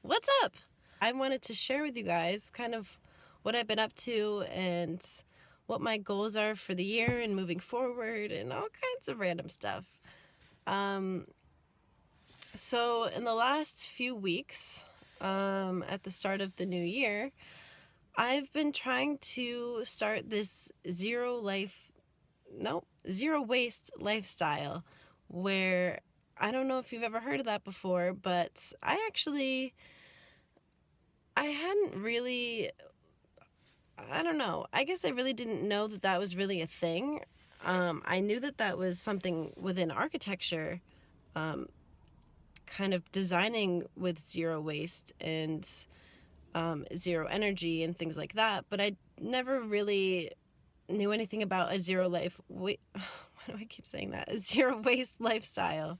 What's up? I wanted to share with you guys kind of what I've been up to and what my goals are for the year and moving forward and all kinds of random stuff. Um, so, in the last few weeks, at the start of the new year, I've been trying to start this zero waste lifestyle where I don't know if you've ever heard of that before, but I hadn't really, I don't know. I guess I really didn't know that that was really a thing. I knew that that was something within architecture, um, kind of designing with zero waste and zero energy and things like that, but I never really knew anything about a why do I keep saying that? A zero waste lifestyle,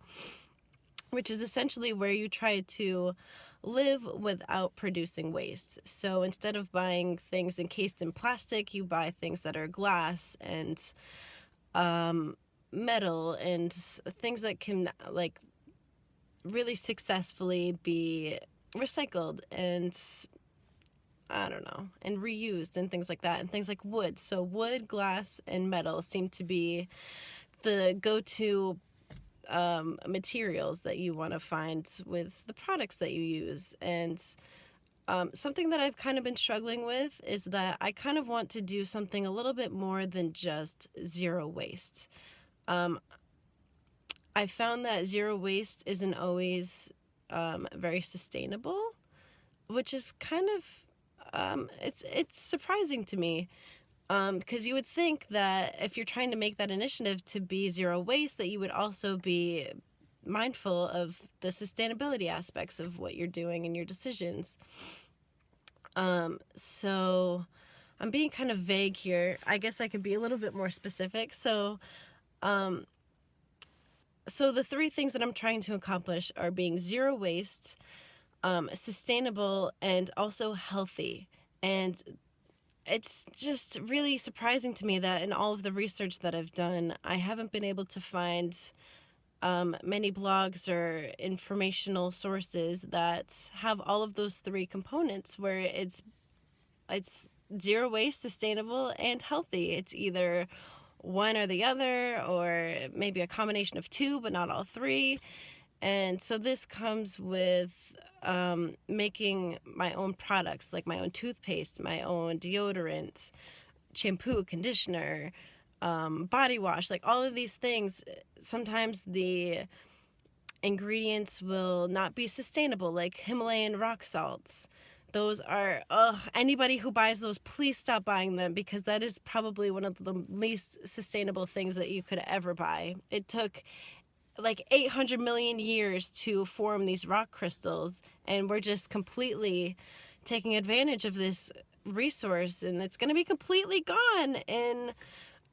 which is essentially where you try to live without producing waste. So instead of buying things encased in plastic, you buy things that are glass and um, metal and things that can like really successfully be recycled and I don't know, and reused and things like that, and things like wood. So wood, glass, and metal seem to be the go-to materials that you want to find with the products that you use. And something that I've kind of been struggling with is that I kind of want to do something a little bit more than just zero waste. Um, I found that zero waste isn't always very sustainable, which is kind of it's surprising to me. Because you would think that if you're trying to make that initiative to be zero waste, that you would also be mindful of the sustainability aspects of what you're doing and your decisions. So I'm being kind of vague here. I guess I could be a little bit more specific. Um, so the three things that I'm trying to accomplish are being zero waste, sustainable, and also healthy. And it's just really surprising to me that in all of the research that I've done, I haven't been able to find many blogs or informational sources that have all of those three components where it's zero waste, sustainable, and healthy. It's either one or the other, or maybe a combination of two, but not all three. And so this comes with making my own products, like my own toothpaste, my own deodorant, shampoo, conditioner, body wash, like all of these things. Sometimes the ingredients will not be sustainable, like Himalayan rock salts. Those are, anybody who buys those, please stop buying them because that is probably one of the least sustainable things that you could ever buy. It took like 800 million years to form these rock crystals, and we're just completely taking advantage of this resource, and it's going to be completely gone in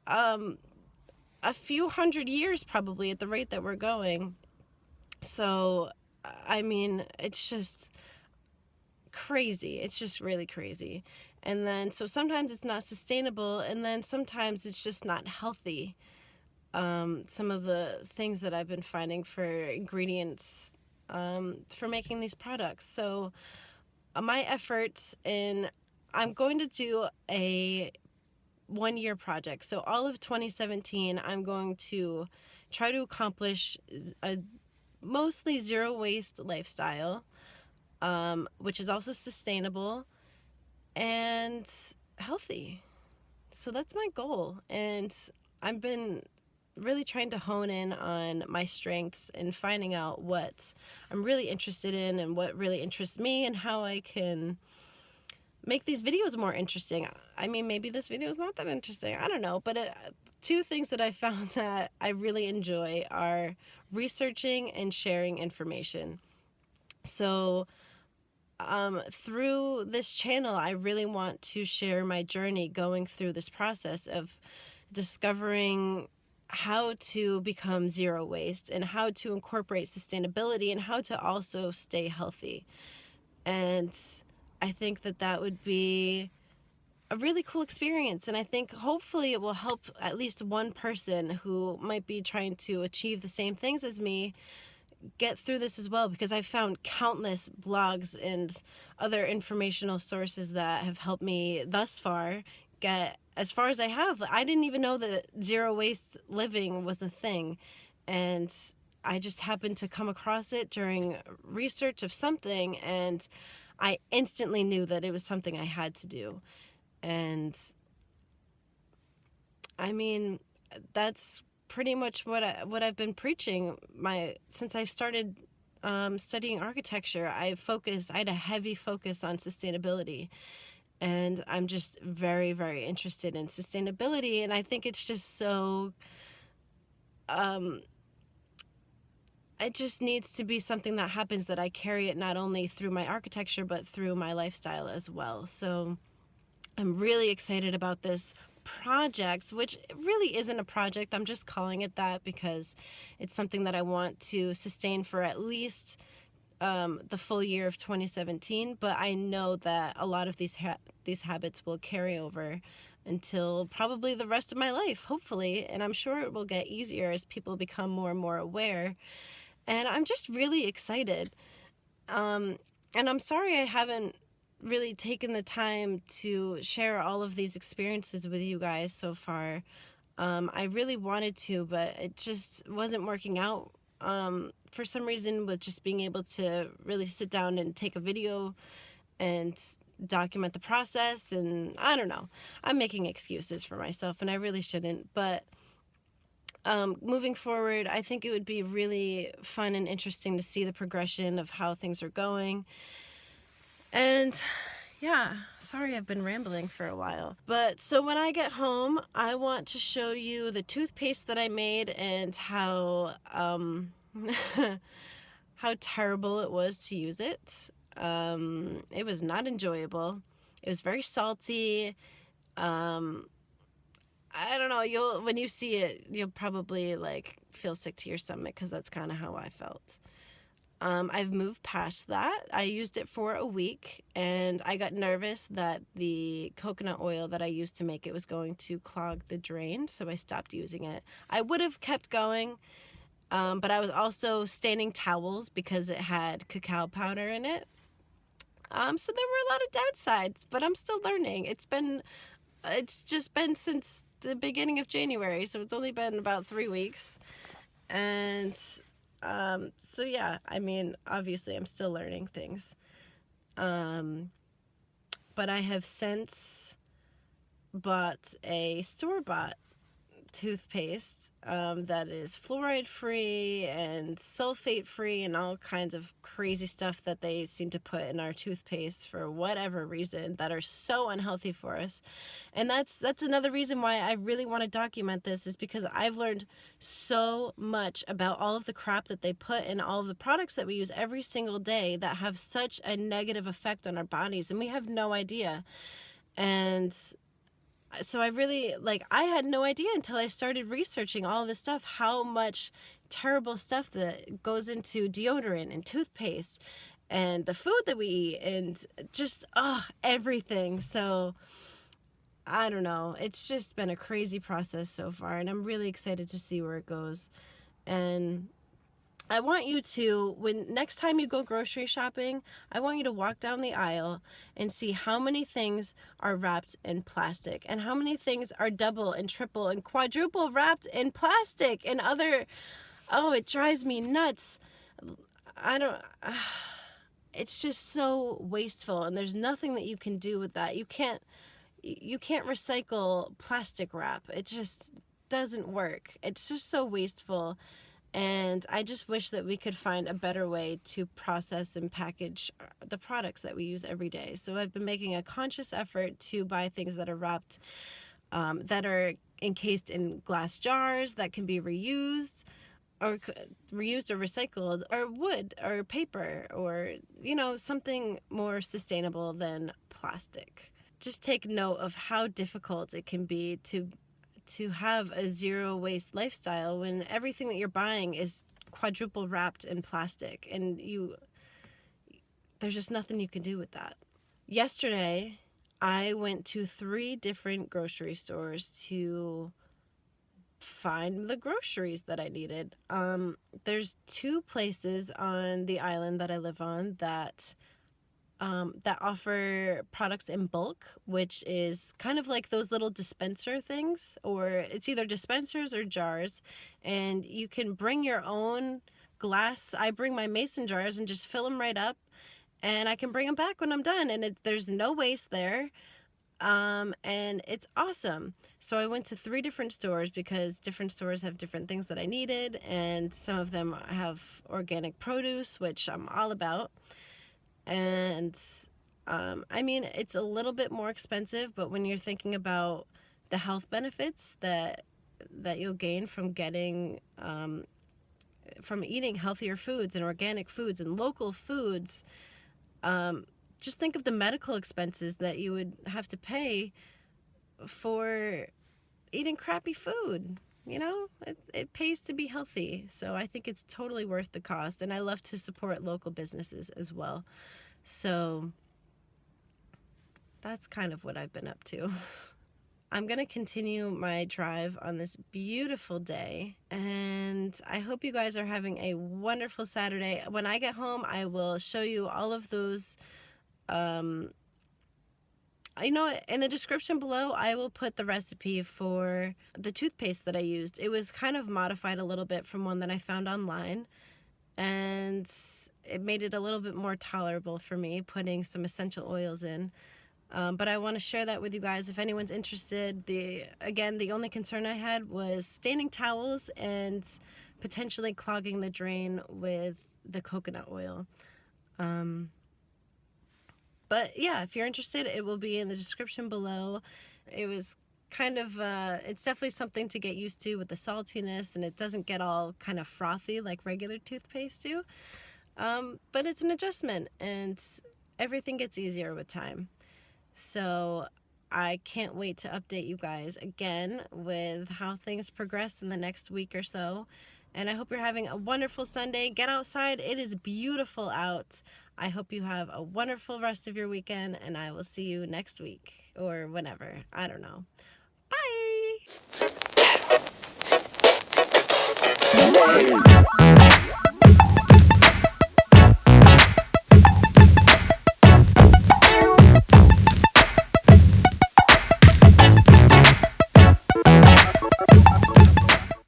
a few hundred years, probably, at the rate that we're going. So, I mean, it's just crazy. It's just really crazy. And then, so sometimes it's not sustainable, and then sometimes it's just not healthy. Some of the things that I've been finding for ingredients for making these products. So, my efforts in, I'm going to do a 1 year project. So, all of 2017, I'm going to try to accomplish a mostly zero waste lifestyle, which is also sustainable and healthy. So that's my goal. And I've been really trying to hone in on my strengths and finding out what I'm really interested in and what really interests me and how I can make these videos more interesting. I mean, maybe this video is not that interesting. I don't know. But two things that I found that I really enjoy are researching and sharing information. So through this channel, I really want to share my journey going through this process of discovering how to become zero waste and how to incorporate sustainability and how to also stay healthy. And I think that that would be a really cool experience. And I think hopefully it will help at least one person who might be trying to achieve the same things as me get through this as well, because I've found countless blogs and other informational sources that have helped me thus far get as far as I have. I didn't even know that zero waste living was a thing, and I just happened to come across it during research of something, and I instantly knew that it was something I had to do. And I mean, that's pretty much what I've been preaching since I started studying architecture. I had a heavy focus on sustainability, and I'm just very, very interested in sustainability. And I think it's just so, um, it just needs to be something that happens, that I carry it not only through my architecture, but through my lifestyle as well. So I'm really excited about this project, which really isn't a project. I'm just calling it that because it's something that I want to sustain for at least the full year of 2017. But I know that a lot of these habits will carry over until probably the rest of my life, hopefully. And I'm sure it will get easier as people become more and more aware. And I'm just really excited. Um, and I'm sorry I haven't really taken the time to share all of these experiences with you guys so far. I really wanted to, but it just wasn't working out for some reason, with just being able to really sit down and take a video and document the process. And I don't know, I'm making excuses for myself, and I really shouldn't. But moving forward, I think it would be really fun and interesting to see the progression of how things are going. And yeah, sorry I've been rambling for a while. But so when I get home, I want to show you the toothpaste that I made, and how how terrible it was to use it. It was not enjoyable. It was very salty. Um, I don't know, when you see it, you'll probably like feel sick to your stomach, because that's kind of how I felt. I've moved past that. I used it for a week, and I got nervous that the coconut oil that I used to make it was going to clog the drain, so I stopped using it. I would have kept going, but I was also staining towels because it had cacao powder in it. So there were a lot of downsides, but I'm still learning. It's just been since the beginning of January, so it's only been about 3 weeks. And so yeah, I mean, obviously I'm still learning things. But I have since bought a store-bought toothpaste that is fluoride free and sulfate free and all kinds of crazy stuff that they seem to put in our toothpaste for whatever reason, that are so unhealthy for us. And that's another reason why I really want to document this, is because I've learned so much about all of the crap that they put in all of the products that we use every single day that have such a negative effect on our bodies, and we have no idea. And so I had no idea until I started researching all this stuff, how much terrible stuff that goes into deodorant and toothpaste and the food that we eat, and just everything. So I don't know, it's just been a crazy process so far, and I'm really excited to see where it goes. And I want you to, when next time you go grocery shopping, I want you to walk down the aisle and see how many things are wrapped in plastic, and how many things are double and triple and quadruple wrapped in plastic and other. Oh, it drives me nuts. I don't. It's just so wasteful, and there's nothing that you can do with that. You can't recycle plastic wrap. It just doesn't work. It's just so wasteful. And I just wish that we could find a better way to process and package the products that we use every day. So I've been making a conscious effort to buy things that are wrapped, that are encased in glass jars that can be reused or recycled, or wood or paper, or, something more sustainable than plastic. Just take note of how difficult it can be to have a zero waste lifestyle when everything that you're buying is quadruple wrapped in plastic, and there's just nothing you can do with that. Yesterday, I went to 3 different grocery stores to find the groceries that I needed. There's 2 places on the island that I live on that offer products in bulk, which is kind of like those little dispenser things, or it's either dispensers or jars, and you can bring your own glass. I bring my mason jars and just fill them right up, and I can bring them back when I'm done, and there's no waste there. And it's awesome. So I went to 3 different stores because different stores have different things that I needed, and some of them have organic produce, which I'm all about. And I mean, it's a little bit more expensive, but when you're thinking about the health benefits that you'll gain from getting from eating healthier foods and organic foods and local foods, just think of the medical expenses that you would have to pay for eating crappy food. You know, it pays to be healthy. So I think it's totally worth the cost. And I love to support local businesses as well. So that's kind of what I've been up to. I'm going to continue my drive on this beautiful day, and I hope you guys are having a wonderful Saturday. When I get home, I will show you all of those. You know, in the description below, I will put the recipe for the toothpaste that I used. It was kind of modified a little bit from one that I found online, and it made it a little bit more tolerable for me, putting some essential oils in. But I want to share that with you guys if anyone's interested. The only concern I had was staining towels and potentially clogging the drain with the coconut oil. But yeah, if you're interested, it will be in the description below. It was kind of, it's definitely something to get used to with the saltiness, and it doesn't get all kind of frothy like regular toothpaste do. But it's an adjustment, and everything gets easier with time. So I can't wait to update you guys again with how things progress in the next week or so. And I hope you're having a wonderful Sunday. Get outside. It is beautiful out. I hope you have a wonderful rest of your weekend, and I will see you next week or whenever. I don't know. Bye!